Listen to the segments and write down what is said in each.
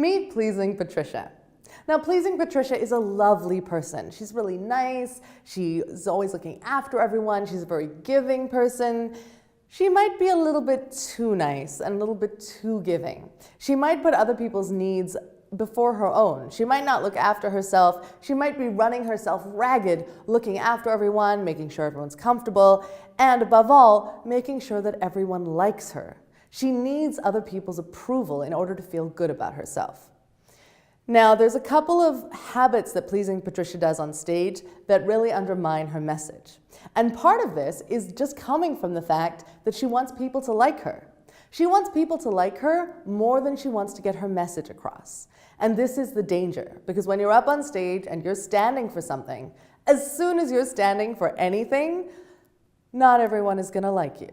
Meet Pleasing Patricia. Now, Pleasing Patricia is a lovely person. She's really nice. She's always looking after everyone. She's a very giving person. She might be a little bit too nice and a little bit too giving. She might put other people's needs before her own. She might not look after herself. She might be running herself ragged, looking after everyone, making sure everyone's comfortable, and above all, making sure that everyone likes her. She needs other people's approval in order to feel good about herself. Now, there's a couple of habits that Pleasing Patricia does on stage that really undermine her message. And part of this is just coming from the fact that she wants people to like her. She wants people to like her more than she wants to get her message across. And this is the danger, because when you're up on stage and you're standing for something, as soon as you're standing for anything, not everyone is going to like you.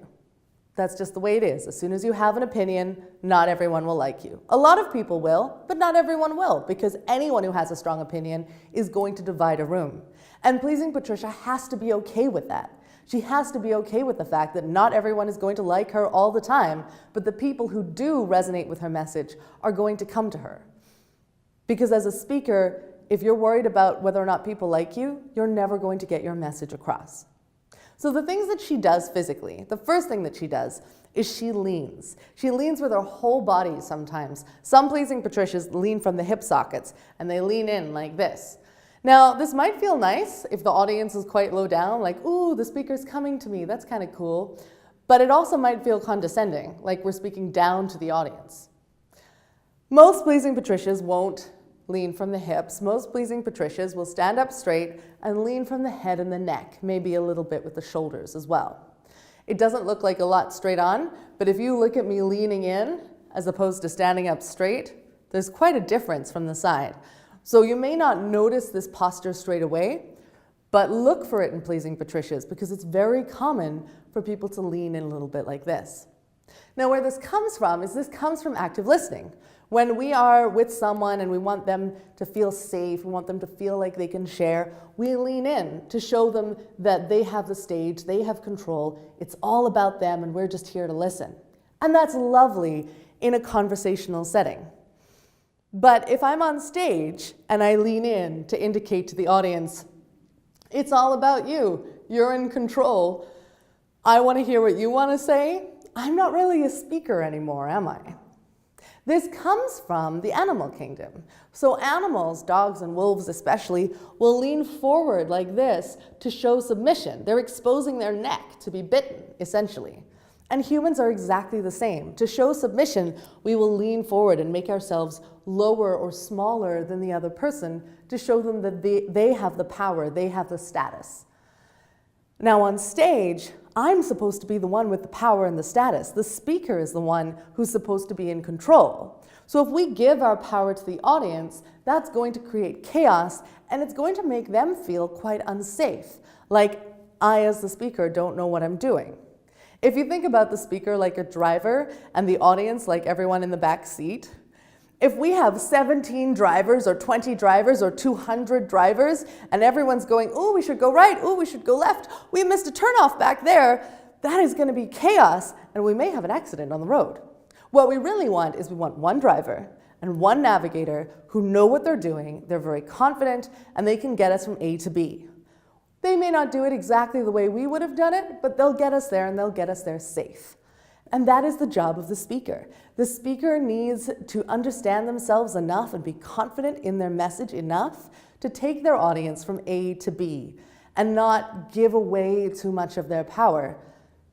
That's just the way it is. As soon as you have an opinion, not everyone will like you. A lot of people will, but not everyone will, because anyone who has a strong opinion is going to divide a room. And Pleasing Patricia has to be okay with that. She has to be okay with the fact that not everyone is going to like her all the time, but the people who do resonate with her message are going to come to her. Because as a speaker, if you're worried about whether or not people like you, you're never going to get your message across. So the things that she does physically, the first thing that she does is she leans. She leans with her whole body sometimes. Some Pleasing Patricias lean from the hip sockets and they lean in like this. Now, this might feel nice if the audience is quite low down, like, ooh, the speaker's coming to me, that's kind of cool. But it also might feel condescending, like we're speaking down to the audience. Most Pleasing Patricias won't lean from the hips. Most Pleasing Patricias will stand up straight and lean from the head and the neck, maybe a little bit with the shoulders as well. It doesn't look like a lot straight on, but if you look at me leaning in as opposed to standing up straight, there's quite a difference from the side. So you may not notice this posture straight away, but look for it in Pleasing Patricias because it's very common for people to lean in a little bit like this. Now, where this comes from is this comes from active listening. When we are with someone and we want them to feel safe, we want them to feel like they can share, we lean in to show them that they have the stage, they have control, it's all about them and we're just here to listen. And that's lovely in a conversational setting. But if I'm on stage and I lean in to indicate to the audience, it's all about you, you're in control, I want to hear what you want to say, I'm not really a speaker anymore, am I? This comes from the animal kingdom. So animals, dogs and wolves especially, will lean forward like this to show submission. They're exposing their neck to be bitten, essentially. And humans are exactly the same. To show submission, we will lean forward and make ourselves lower or smaller than the other person to show them that they have the power, they have the status. Now on stage, I'm supposed to be the one with the power and the status. The speaker is the one who's supposed to be in control. So if we give our power to the audience, that's going to create chaos and it's going to make them feel quite unsafe. Like I, as the speaker, don't know what I'm doing. If you think about the speaker like a driver and the audience like everyone in the back seat, if we have 17 drivers or 20 drivers or 200 drivers and everyone's going, ooh, we should go right, ooh, we should go left, we missed a turnoff back there, that is going to be chaos and we may have an accident on the road. What we really want is we want one driver and one navigator who know what they're doing, they're very confident, and they can get us from A to B. They may not do it exactly the way we would have done it, but they'll get us there and they'll get us there safe. And that is the job of the speaker. The speaker needs to understand themselves enough and be confident in their message enough to take their audience from A to B and not give away too much of their power,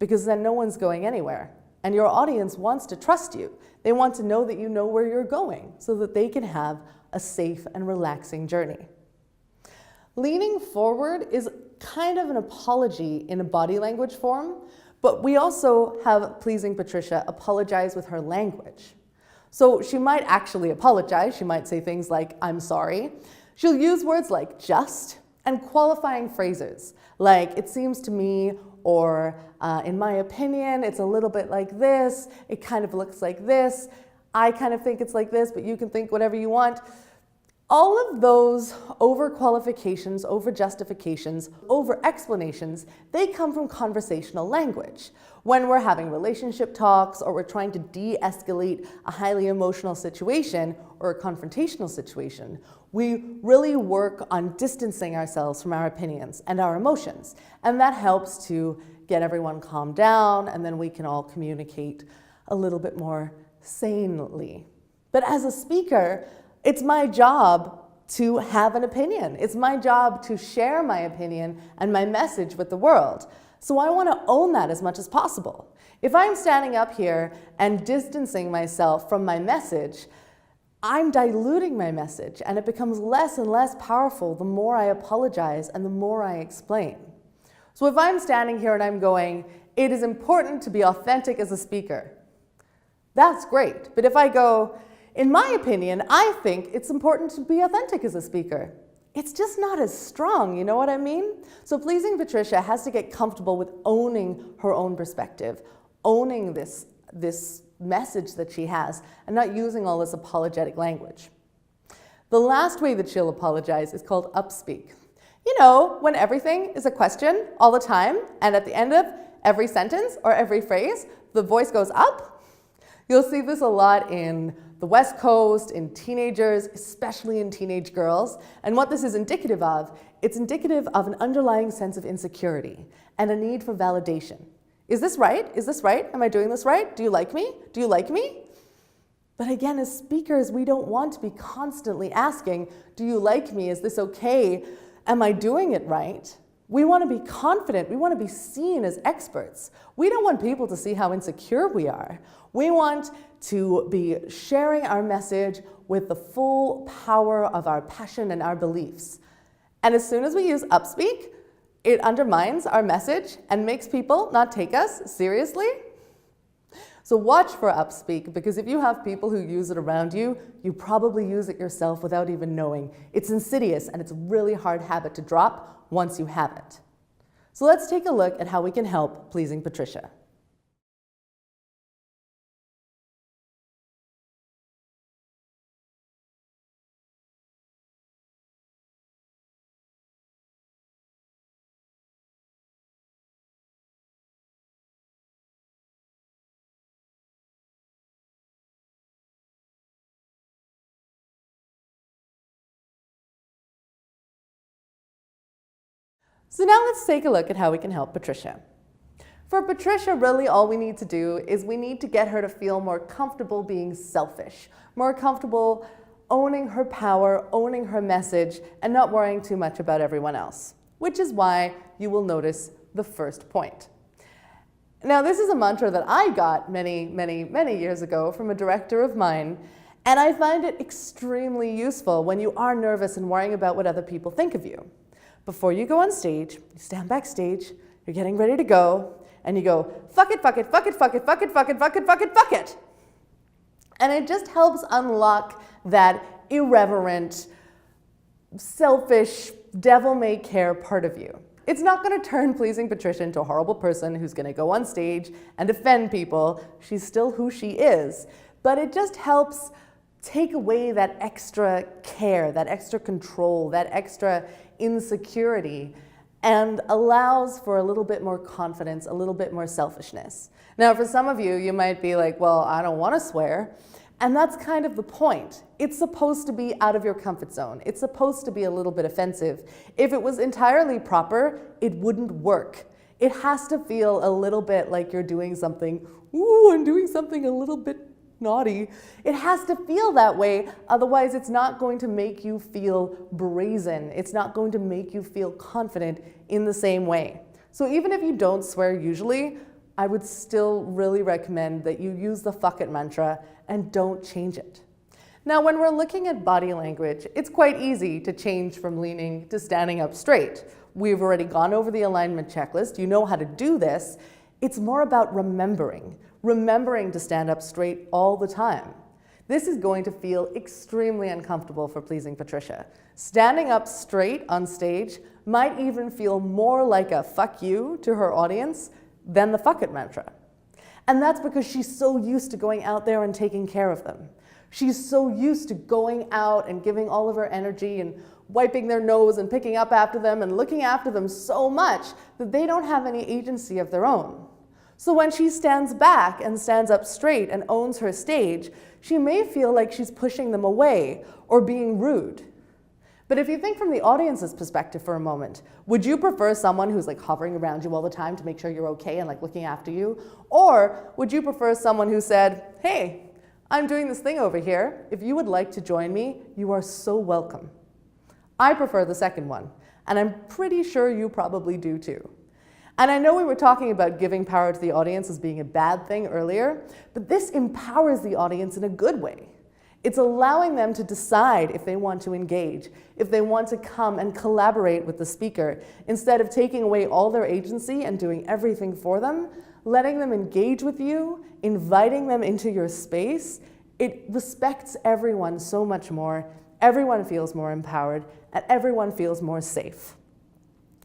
because then no one's going anywhere. And your audience wants to trust you. They want to know that you know where you're going so that they can have a safe and relaxing journey. Leaning forward is kind of an apology in a body language form, but we also have Pleasing Patricia apologize with her language. So she might actually apologize. She might say things like, I'm sorry. She'll use words like just and qualifying phrases like, it seems to me, or in my opinion, it's a little bit like this. It kind of looks like this. I kind of think it's like this, but you can think whatever you want. All of those overqualifications, over-justifications, over-explanations, they come from conversational language. When we're having relationship talks or we're trying to de-escalate a highly emotional situation or a confrontational situation, we really work on distancing ourselves from our opinions and our emotions. And that helps to get everyone calmed down, and then we can all communicate a little bit more sanely. But as a speaker, it's my job to have an opinion. It's my job to share my opinion and my message with the world. So I want to own that as much as possible. If I'm standing up here and distancing myself from my message, I'm diluting my message, and it becomes less and less powerful the more I apologize and the more I explain. So if I'm standing here and I'm going, it is important to be authentic as a speaker, that's great. But if I go, in my opinion, I think it's important to be authentic as a speaker, it's just not as strong, you know what I mean? So Pleasing Patricia has to get comfortable with owning her own perspective, owning this message that she has, and not using all this apologetic language. The last way that she'll apologize is called upspeak. You know, when everything is a question all the time, and at the end of every sentence or every phrase, the voice goes up. You'll see this a lot in the West Coast, in teenagers, especially in teenage girls. And what this is indicative of, it's indicative of an underlying sense of insecurity and a need for validation. Is this right? Is this right? Am I doing this right? Do you like me? Do you like me? But again, as speakers, we don't want to be constantly asking, do you like me? Is this okay? Am I doing it right? We want to be confident. We want to be seen as experts. We don't want people to see how insecure we are. We want to be sharing our message with the full power of our passion and our beliefs. And as soon as we use upspeak, it undermines our message and makes people not take us seriously. So watch for upspeak, because if you have people who use it around you, you probably use it yourself without even knowing. It's insidious, and it's a really hard habit to drop once you have it. So let's take a look at how we can help Pleasing Patricia. So now let's take a look at how we can help Patricia. For Patricia, really all we need to do is we need to get her to feel more comfortable being selfish, more comfortable owning her power, owning her message, and not worrying too much about everyone else, which is why you will notice the first point. Now, this is a mantra that I got many, many, many years ago from a director of mine, and I find it extremely useful when you are nervous and worrying about what other people think of you. Before you go on stage, you stand backstage, you're getting ready to go, and you go, fuck it, fuck it, fuck it, fuck it, fuck it, fuck it, fuck it, fuck it, fuck it. And it just helps unlock that irreverent, selfish, devil-may-care part of you. It's not going to turn Pleasing Patricia into a horrible person who's going to go on stage and offend people. She's still who she is. But it just helps take away that extra care, that extra control, that extra insecurity, and allows for a little bit more confidence, a little bit more selfishness. Now, for some of you, you might be like, well, I don't want to swear. And that's kind of the point. It's supposed to be out of your comfort zone. It's supposed to be a little bit offensive. If it was entirely proper, it wouldn't work. It has to feel a little bit like you're doing something, ooh, I'm doing something a little bit naughty. It has to feel that way, otherwise it's not going to make you feel brazen. It's not going to make you feel confident in the same way. So even if you don't swear usually, I would still really recommend that you use the fuck it mantra and don't change it. Now, when we're looking at body language, it's quite easy to change from leaning to standing up straight. We've already gone over the alignment checklist. You know how to do this. It's more about remembering to stand up straight all the time. This is going to feel extremely uncomfortable for Pleasing Patricia. Standing up straight on stage might even feel more like a fuck you to her audience than the fuck it mantra. And that's because she's so used to going out there and taking care of them. She's so used to going out and giving all of her energy and wiping their nose and picking up after them and looking after them so much that they don't have any agency of their own. So when she stands back and stands up straight and owns her stage, she may feel like she's pushing them away or being rude. But if you think from the audience's perspective for a moment, would you prefer someone who's like hovering around you all the time to make sure you're okay and like looking after you? Or would you prefer someone who said, hey, I'm doing this thing over here. If you would like to join me, you are so welcome. I prefer the second one, and I'm pretty sure you probably do too. And I know we were talking about giving power to the audience as being a bad thing earlier, but this empowers the audience in a good way. It's allowing them to decide if they want to engage, if they want to come and collaborate with the speaker, instead of taking away all their agency and doing everything for them, letting them engage with you, inviting them into your space. It respects everyone so much more. Everyone feels more empowered, and everyone feels more safe.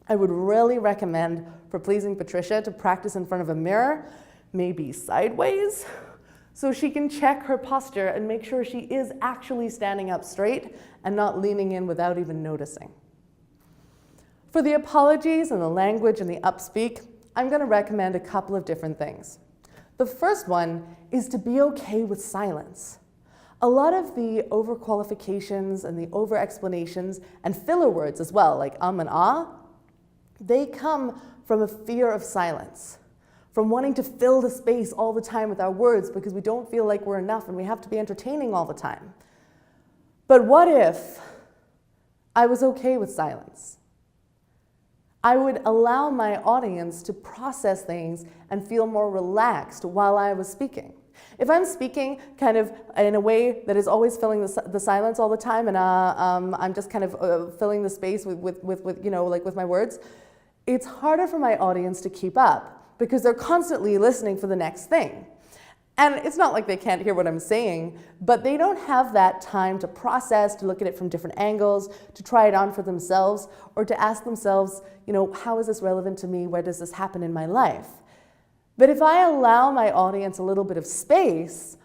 I would really recommend for Pleasing Patricia to practice in front of a mirror, maybe sideways, so she can check her posture and make sure she is actually standing up straight and not leaning in without even noticing. For the apologies and the language and the upspeak, I'm going to recommend a couple of different things. The first one is to be okay with silence. A lot of the overqualifications and the over-explanations and filler words as well, like and ah, they come from a fear of silence, from wanting to fill the space all the time with our words because we don't feel like we're enough and we have to be entertaining all the time. But what if I was okay with silence? I would allow my audience to process things and feel more relaxed while I was speaking. If I'm speaking kind of in a way that is always filling the silence all the time and I'm just kind of filling the space with you know, like with my words, it's harder for my audience to keep up because they're constantly listening for the next thing. And it's not like they can't hear what I'm saying, but they don't have that time to process, to look at it from different angles, to try it on for themselves, or to ask themselves, you know, how is this relevant to me? Where does this happen in my life? But if I allow my audience a little bit of space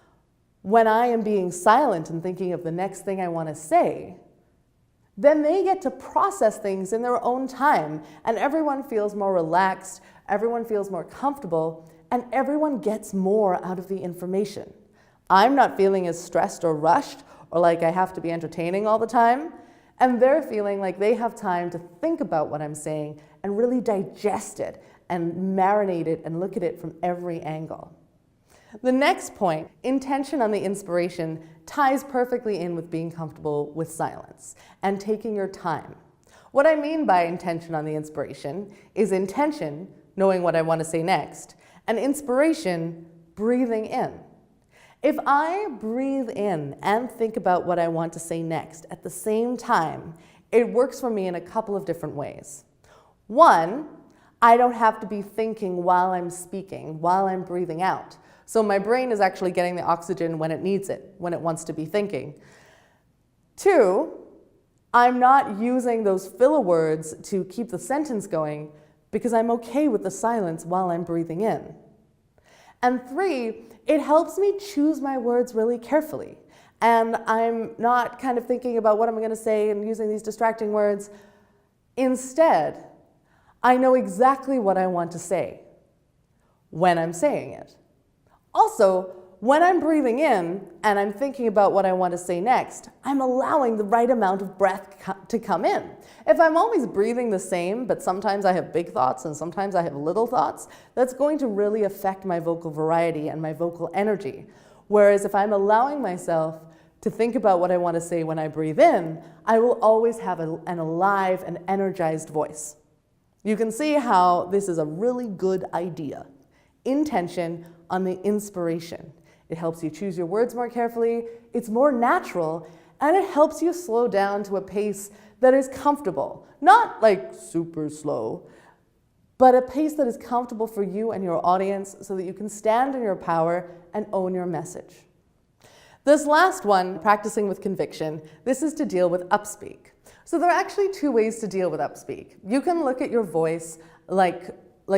when I am being silent and thinking of the next thing I want to say, then they get to process things in their own time, and everyone feels more relaxed, everyone feels more comfortable, and everyone gets more out of the information. I'm not feeling as stressed or rushed or like I have to be entertaining all the time, and they're feeling like they have time to think about what I'm saying and really digest it and marinate it and look at it from every angle. The next point, intention on the inspiration, ties perfectly in with being comfortable with silence and taking your time. What I mean by intention on the inspiration is intention, knowing what I want to say next, and inspiration, breathing in. If I breathe in and think about what I want to say next at the same time, it works for me in a couple of different ways. One, I don't have to be thinking while I'm speaking, while I'm breathing out. So my brain is actually getting the oxygen when it needs it, when it wants to be thinking. Two, I'm not using those filler words to keep the sentence going because I'm okay with the silence while I'm breathing in. And three, it helps me choose my words really carefully. And I'm not kind of thinking about what I'm going to say and using these distracting words. Instead, I know exactly what I want to say when I'm saying it. Also, when I'm breathing in and I'm thinking about what I want to say next, I'm allowing the right amount of breath to come in. If I'm always breathing the same, but sometimes I have big thoughts and sometimes I have little thoughts, that's going to really affect my vocal variety and my vocal energy. Whereas if I'm allowing myself to think about what I want to say when I breathe in, I will always have an alive and energized voice. You can see how this is a really good idea. Intention on the inspiration. It helps you choose your words more carefully, it's more natural, and it helps you slow down to a pace that is comfortable. Not like super slow, but a pace that is comfortable for you and your audience so that you can stand in your power and own your message. This last one, practicing with conviction, this is to deal with upspeak. So there are actually two ways to deal with upspeak. You can look at your voice like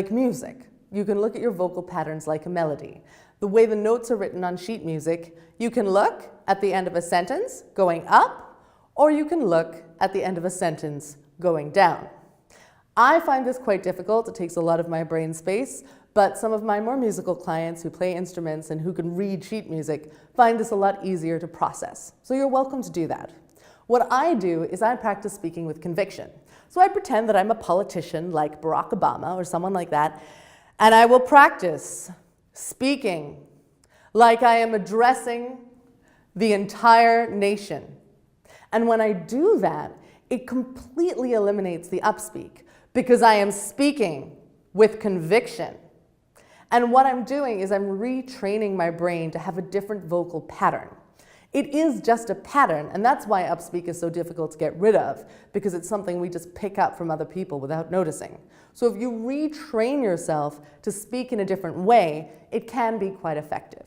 music. You can look at your vocal patterns like a melody. The way the notes are written on sheet music, you can look at the end of a sentence going up, or you can look at the end of a sentence going down. I find this quite difficult. It takes a lot of my brain space, but some of my more musical clients who play instruments and who can read sheet music find this a lot easier to process. So you're welcome to do that. What I do is I practice speaking with conviction. So I pretend that I'm a politician like Barack Obama or someone like that, and I will practice speaking like I am addressing the entire nation. And when I do that, it completely eliminates the upspeak because I am speaking with conviction. And what I'm doing is I'm retraining my brain to have a different vocal pattern. It is just a pattern, and that's why upspeak is so difficult to get rid of, because it's something we just pick up from other people without noticing. So if you retrain yourself to speak in a different way, it can be quite effective.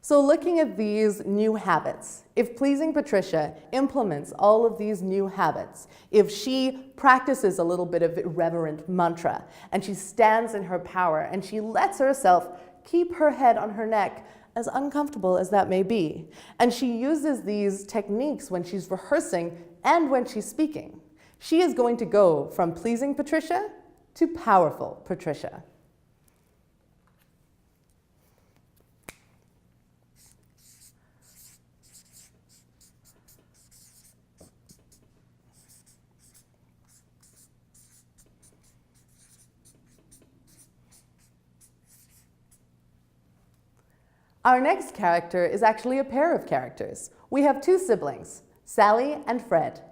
So looking at these new habits, if Pleasing Patricia implements all of these new habits, if she practices a little bit of irreverent mantra, and she stands in her power, and she lets herself keep her head on her neck, as uncomfortable as that may be, and she uses these techniques when she's rehearsing and when she's speaking, she is going to go from Pleasing Patricia to Powerful Patricia. Our next character is actually a pair of characters. We have two siblings, Sally and Fred.